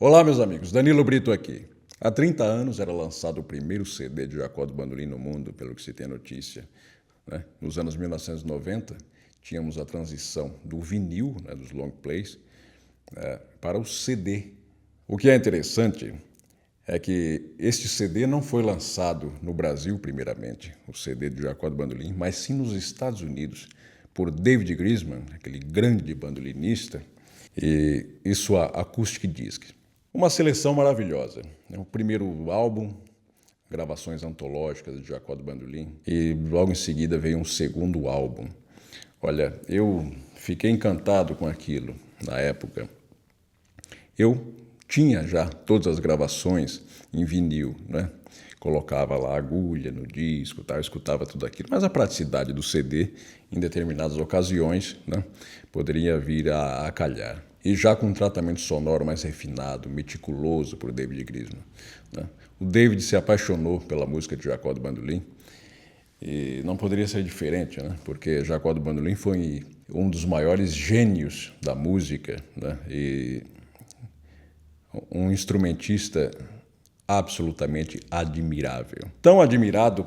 Olá, meus amigos. Danilo Brito aqui. Há 30 anos era lançado o primeiro CD de Jacó do Bandolim no mundo, pelo que se tem notícia, né? Nos anos 1990, tínhamos a transição do vinil, né, dos long plays, para o CD. O que é interessante é que este CD não foi lançado no Brasil, primeiramente, o CD de Jacó do Bandolim, mas sim nos Estados Unidos, por David Grisman, aquele grande bandolinista, e sua Acoustic Disc. Uma seleção maravilhosa. O primeiro álbum, gravações antológicas de Jacó do Bandolim, e logo em seguida veio um segundo álbum. Olha, eu fiquei encantado com aquilo na época. Eu tinha já todas as gravações em vinil, né? Colocava lá a agulha no disco, tal, escutava tudo aquilo. Mas a praticidade do CD, em determinadas ocasiões, né, poderia vir a calhar. E já com um tratamento sonoro mais refinado, meticuloso por David Grisman, né? O David se apaixonou pela música de Jacó do Bandolim e não poderia ser diferente, né? Porque Jacó do Bandolim foi um dos maiores gênios da música, né? E um instrumentista absolutamente admirável. Tão admirado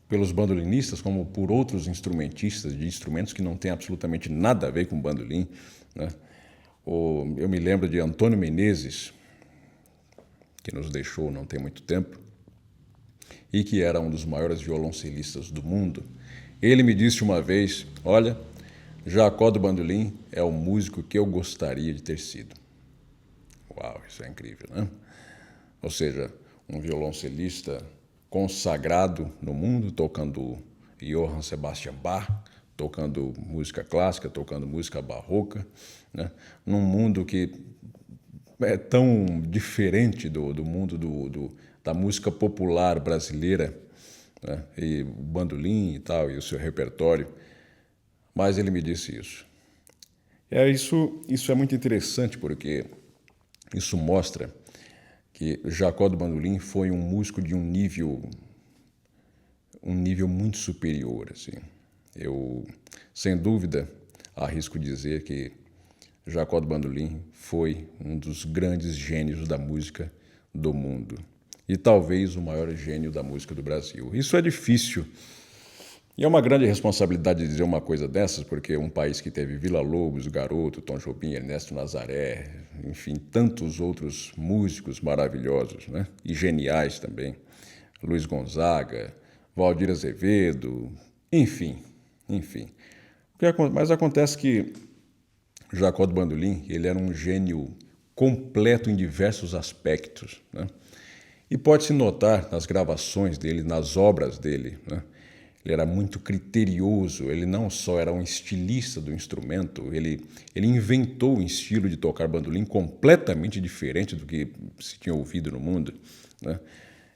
pelos bandolinistas como por outros instrumentistas de instrumentos que não têm absolutamente nada a ver com bandolim, né? Eu me lembro de Antônio Menezes, que nos deixou não tem muito tempo, e que era um dos maiores violoncelistas do mundo. Ele me disse uma vez: olha, Jacó do Bandolim é o músico que eu gostaria de ter sido. Uau, isso é incrível, né? Ou seja, um violoncelista consagrado no mundo, tocando Johann Sebastian Bach, tocando música clássica, tocando música barroca, né? Num mundo que é tão diferente do mundo da música popular brasileira, né? E o bandolim e tal, e o seu repertório. Mas ele me disse isso. Isso é muito interessante, porque isso mostra que Jacó do Bandolim foi um músico de um nível muito superior, assim. Eu, sem dúvida, arrisco dizer que Jacó do Bandolim foi um dos grandes gênios da música do mundo e talvez o maior gênio da música do Brasil. Isso é difícil e é uma grande responsabilidade dizer uma coisa dessas, porque um país que teve Villa-Lobos, Garoto, Tom Jobim, Ernesto Nazaré, enfim, tantos outros músicos maravilhosos, né? E geniais também, Luiz Gonzaga, Valdir Azevedo, enfim. Mas acontece que Jacó do Bandolim, ele era um gênio completo em diversos aspectos, né? E pode-se notar nas gravações dele, nas obras dele, né? Ele era muito criterioso, ele não só era um estilista do instrumento, ele inventou um estilo de tocar bandolim completamente diferente do que se tinha ouvido no mundo, né?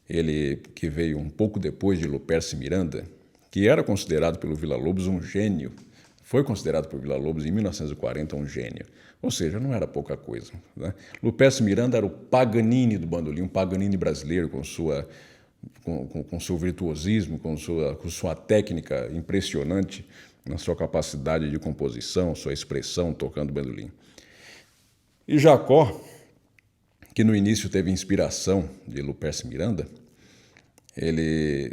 Ele, que veio um pouco depois de Luperce Miranda, que era considerado pelo Villa-Lobos um gênio, foi considerado por Villa-Lobos em 1940 um gênio, ou seja, não era pouca coisa, né? Luperce Miranda era o Paganini do bandolim, um Paganini brasileiro com seu virtuosismo, com sua técnica impressionante, na sua capacidade de composição, sua expressão tocando bandolim. E Jacó, que no início teve inspiração de Luperce Miranda, ele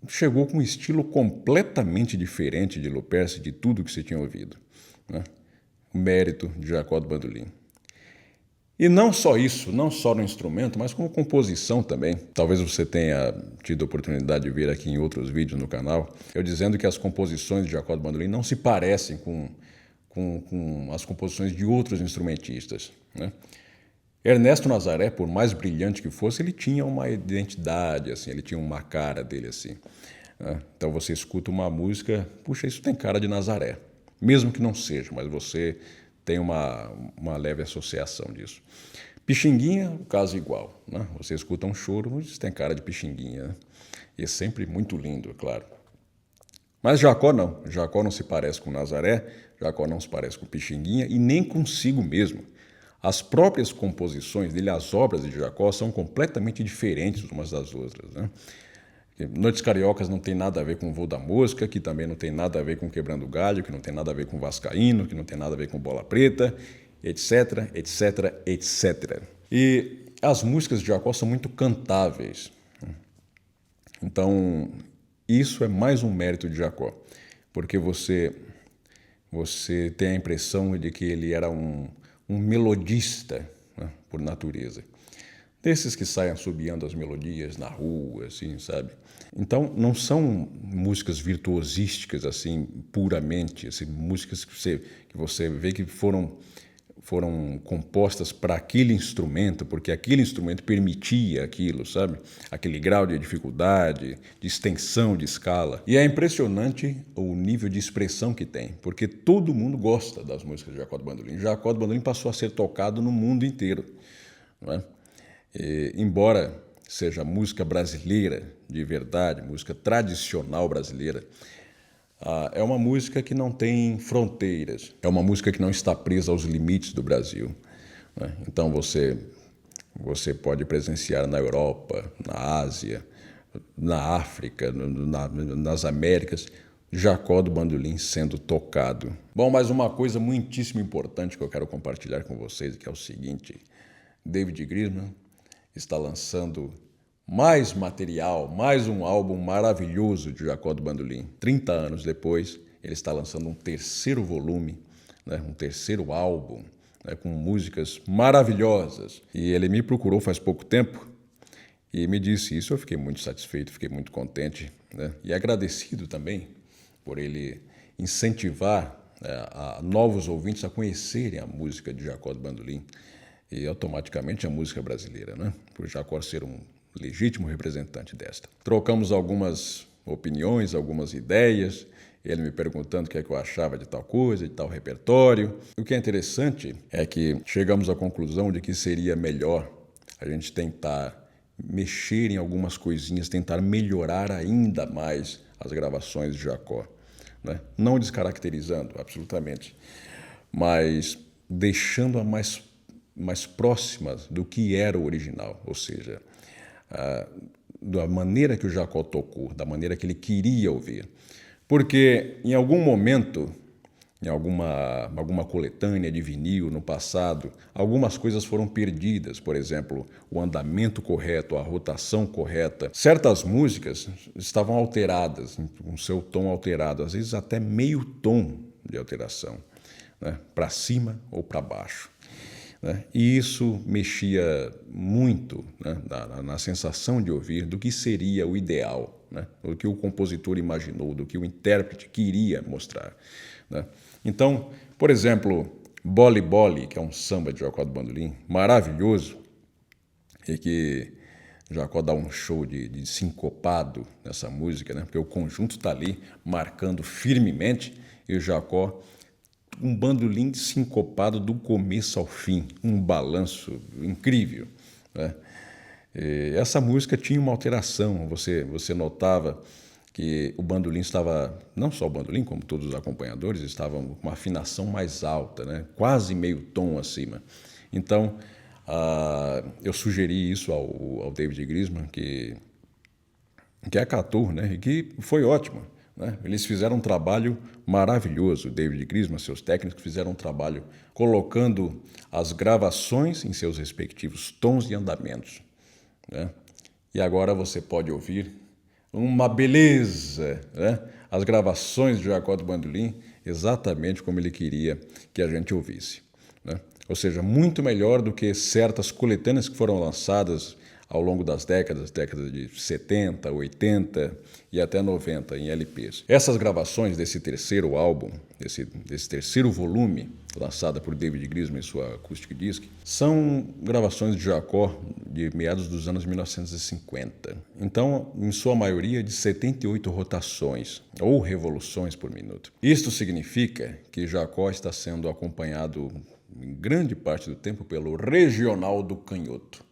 chegou com um estilo completamente diferente de Luperce, de tudo que você tinha ouvido, né? O mérito de Jacó do Bandolim. E não só isso, não só no instrumento, mas como composição também. Talvez você tenha tido a oportunidade de ver aqui em outros vídeos no canal, eu dizendo que as composições de Jacó do Bandolim não se parecem com as composições de outros instrumentistas, né? Ernesto Nazaré, por mais brilhante que fosse, ele tinha uma identidade, assim, ele tinha uma cara dele assim, né? Então você escuta uma música, puxa, isso tem cara de Nazaré, mesmo que não seja, mas você tem uma leve associação disso. Pixinguinha, o caso igual, né? Você escuta um choro, isso tem cara de Pixinguinha, né? E é sempre muito lindo, é claro. Mas Jacó não se parece com Nazaré, Jacó não se parece com Pixinguinha e nem consigo mesmo. As próprias composições dele, as obras de Jacó, são completamente diferentes umas das outras, né? Noites Cariocas não tem nada a ver com o Voo da Mosca, que também não tem nada a ver com Quebrando Galho, que não tem nada a ver com Vascaíno, que não tem nada a ver com Bola Preta, etc, etc, etc. E as músicas de Jacó são muito cantáveis. Então, isso é mais um mérito de Jacó, porque você tem a impressão de que ele era um melodista, né, por natureza. Desses que saem assobiando as melodias na rua, assim, sabe? Então, não são músicas virtuosísticas, assim, puramente, assim, músicas que você vê que foram compostas para aquele instrumento, porque aquele instrumento permitia aquilo, sabe? Aquele grau de dificuldade, de extensão de escala. E é impressionante o nível de expressão que tem, porque todo mundo gosta das músicas de Jacó do Bandolim. Jacó do Bandolim passou a ser tocado no mundo inteiro, não é? E, embora seja música brasileira de verdade, música tradicional brasileira, é uma música que não tem fronteiras, é uma música que não está presa aos limites do Brasil, né? Então você pode presenciar na Europa, na Ásia, na África, nas Américas, Jacó do Bandolim sendo tocado. Bom, mas uma coisa muitíssimo importante que eu quero compartilhar com vocês, que é o seguinte: David Grisman está lançando mais material, mais um álbum maravilhoso de Jacó do Bandolim. 30 anos depois, ele está lançando um terceiro volume, né, um terceiro álbum, né, com músicas maravilhosas. E ele me procurou faz pouco tempo e me disse isso. Eu fiquei muito satisfeito, fiquei muito contente, né, e agradecido também por ele incentivar a novos ouvintes a conhecerem a música de Jacó do Bandolim e automaticamente a música brasileira, né, por Jacó ser um legítimo representante desta. Trocamos algumas opiniões, algumas ideias, ele me perguntando o que é que eu achava de tal coisa, de tal repertório. O que é interessante é que chegamos à conclusão de que seria melhor a gente tentar mexer em algumas coisinhas, tentar melhorar ainda mais as gravações de Jacó, né? Não descaracterizando, absolutamente, mas deixando-a mais próximas do que era o original, ou seja, da maneira que o Jacó tocou, da maneira que ele queria ouvir. Porque em algum momento, em alguma coletânea de vinil no passado, algumas coisas foram perdidas, por exemplo, o andamento correto, a rotação correta. Certas músicas estavam alteradas, com seu tom alterado, às vezes até meio tom de alteração, né? Para cima ou para baixo. E isso mexia muito, né, na sensação de ouvir do que seria o ideal, né, do que o compositor imaginou, do que o intérprete queria mostrar, né. Então, por exemplo, Boli Boli, que é um samba de Jacó do Bandolim, maravilhoso, e que Jacó dá um show de sincopado nessa música, né, porque o conjunto está ali marcando firmemente e o Jacó um bandolim sincopado do começo ao fim, um balanço incrível, né? E essa música tinha uma alteração, você notava que o bandolim estava, não só o bandolim, como todos os acompanhadores, estavam com uma afinação mais alta, né? Quase meio tom acima. Então, eu sugeri isso ao David Grisman, que acatou, né? E que foi ótimo, né? Eles fizeram um trabalho maravilhoso. David Grisman, seus técnicos, fizeram um trabalho colocando as gravações em seus respectivos tons e andamentos, né? E agora você pode ouvir uma beleza, né? As gravações de Jacó do Bandolim exatamente como ele queria que a gente ouvisse, né? Ou seja, muito melhor do que certas coletâneas que foram lançadas ao longo das décadas de 70, 80 e até 90 em LPs. Essas gravações desse terceiro álbum, desse terceiro volume, lançada por David Grisman em sua Acoustic Disc, são gravações de Jacó de meados dos anos 1950. Então, em sua maioria, de 78 rotações ou revoluções por minuto. Isto significa que Jacó está sendo acompanhado em grande parte do tempo pelo Regional do Canhoto.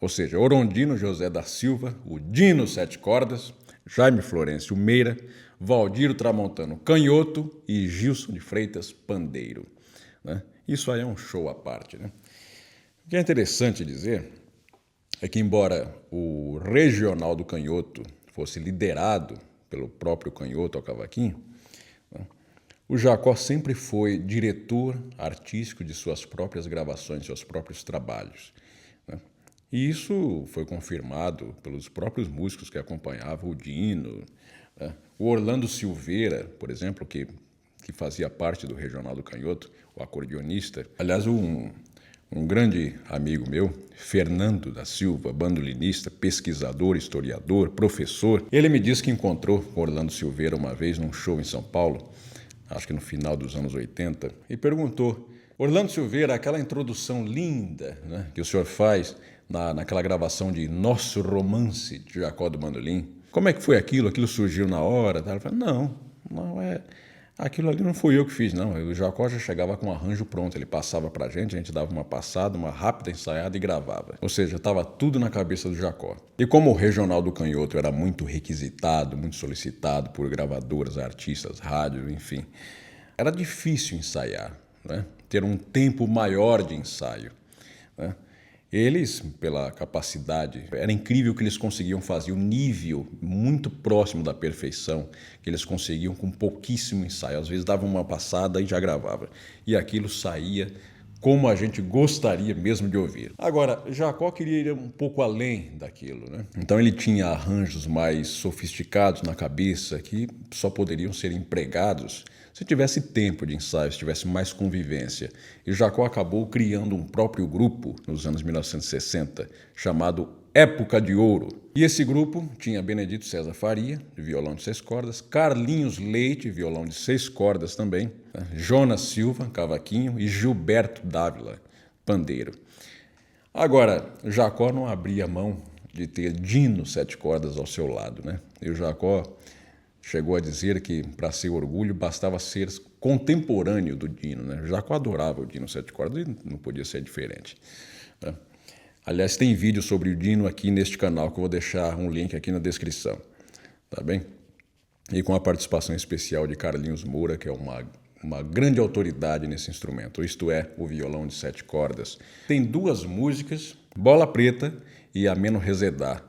Ou seja, Orondino José da Silva, o Dino Sete Cordas, Jaime Florencio Meira, Valdiro Tramontano Canhoto e Gilson de Freitas Pandeiro, né? Isso aí é um show à parte, né? O que é interessante dizer é que, embora o Regional do Canhoto fosse liderado pelo próprio Canhoto ao cavaquinho, né, O Jacó sempre foi diretor artístico de suas próprias gravações, seus próprios trabalhos, né? E isso foi confirmado pelos próprios músicos que acompanhavam o Dino, né? O Orlando Silveira, por exemplo, que fazia parte do Regional do Canhoto, o acordeonista. Aliás, um grande amigo meu, Fernando da Silva, bandolinista, pesquisador, historiador, professor, ele me disse que encontrou com Orlando Silveira uma vez num show em São Paulo, acho que no final dos anos 80, e perguntou: Orlando Silveira, aquela introdução linda, né, que o senhor faz naquela gravação de Nosso Romance de Jacó do Bandolim, como é que foi aquilo? Aquilo surgiu na hora? Ele falou: não é... Aquilo ali não fui eu que fiz, não. O Jacó já chegava com um arranjo pronto. Ele passava pra gente, a gente dava uma passada, uma rápida ensaiada e gravava. Ou seja, estava tudo na cabeça do Jacó. E como o Regional do Canhoto era muito requisitado, muito solicitado por gravadoras, artistas, rádios, enfim, era difícil ensaiar, né? Ter um tempo maior de ensaio, né? Eles, pela capacidade, era incrível que eles conseguiam fazer, o nível muito próximo da perfeição que eles conseguiam com pouquíssimo ensaio. Às vezes davam uma passada e já gravava. E aquilo saía como a gente gostaria mesmo de ouvir. Agora, Jacó queria ir um pouco além daquilo, né? Então ele tinha arranjos mais sofisticados na cabeça que só poderiam ser empregados se tivesse tempo de ensaio, se tivesse mais convivência. E Jacó acabou criando um próprio grupo nos anos 1960, chamado Época de Ouro. E esse grupo tinha Benedito César Faria, de violão de 6 cordas, Carlinhos Leite, violão de 6 cordas também, Jonas Silva, cavaquinho, e Gilberto Dávila, pandeiro. Agora, Jacó não abria mão de ter Dino 7 cordas ao seu lado, né? E o Jacó chegou a dizer que, para ser orgulho, bastava ser contemporâneo do Dino, né? Jacó adorava o Dino 7 cordas e não podia ser diferente, né? Aliás, tem vídeo sobre o Dino aqui neste canal, que eu vou deixar um link aqui na descrição, tá bem? E com a participação especial de Carlinhos Moura, que é uma grande autoridade nesse instrumento, isto é, o violão de 7 cordas. Tem 2 músicas, Bola Preta e Ameno Rezedá,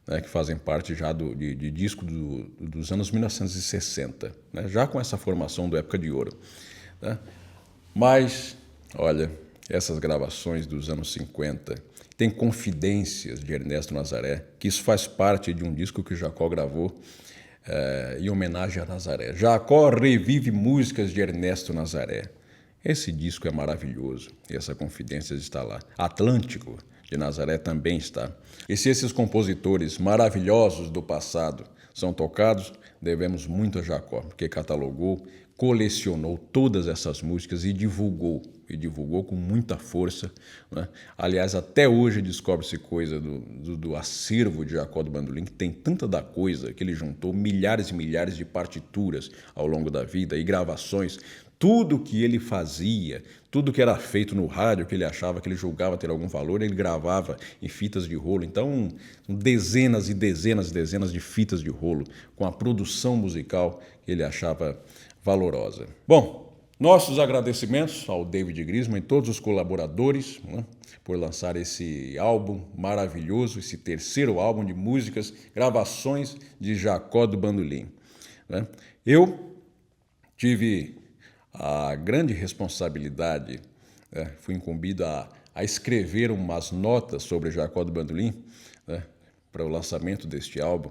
né, que fazem parte já de disco dos anos 1960, né, já com essa formação do Época de Ouro, né? Mas, olha, essas gravações dos anos 50 tem confidências de Ernesto Nazaré, que isso faz parte de um disco que o Jacó gravou em homenagem a Nazaré. Jacó revive músicas de Ernesto Nazaré. Esse disco é maravilhoso e essa confidência está lá. Atlântico de Nazaré também está. E se esses compositores maravilhosos do passado são tocados, devemos muito a Jacó, porque catalogou, colecionou todas essas músicas e divulgou com muita força, né? Aliás, até hoje descobre-se coisa do acervo de Jacó do Bandolim, que tem tanta da coisa que ele juntou milhares e milhares de partituras ao longo da vida e gravações. Tudo que ele fazia, tudo que era feito no rádio, que ele achava, que ele julgava ter algum valor, ele gravava em fitas de rolo. Então, dezenas e dezenas e dezenas de fitas de rolo, com a produção musical que ele achava valorosa. Bom, nossos agradecimentos ao David Grisman e todos os colaboradores, né, por lançar esse álbum maravilhoso, esse terceiro álbum de músicas, gravações de Jacó do Bandolim, né? Eu tive a grande responsabilidade, fui incumbido a escrever umas notas sobre Jacó do Bandolim, né, para o lançamento deste álbum,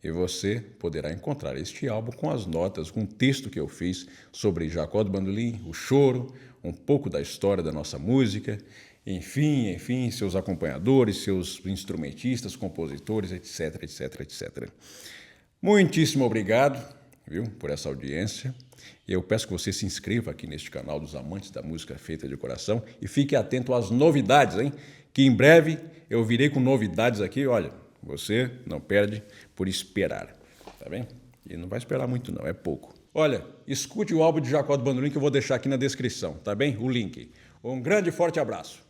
e você poderá encontrar este álbum com as notas, com o texto que eu fiz sobre Jacó do Bandolim, o choro, um pouco da história da nossa música, enfim, seus acompanhadores, seus instrumentistas, compositores, etc, etc, etc. Muitíssimo obrigado, viu, por essa audiência. Eu peço que você se inscreva aqui neste canal dos amantes da música feita de coração e fique atento às novidades, hein? Que em breve eu virei com novidades aqui, olha, você não perde por esperar, tá bem? E não vai esperar muito não, é pouco. Olha, escute o álbum de Jacó do Bandolim que eu vou deixar aqui na descrição, tá bem? O link. Um grande e forte abraço.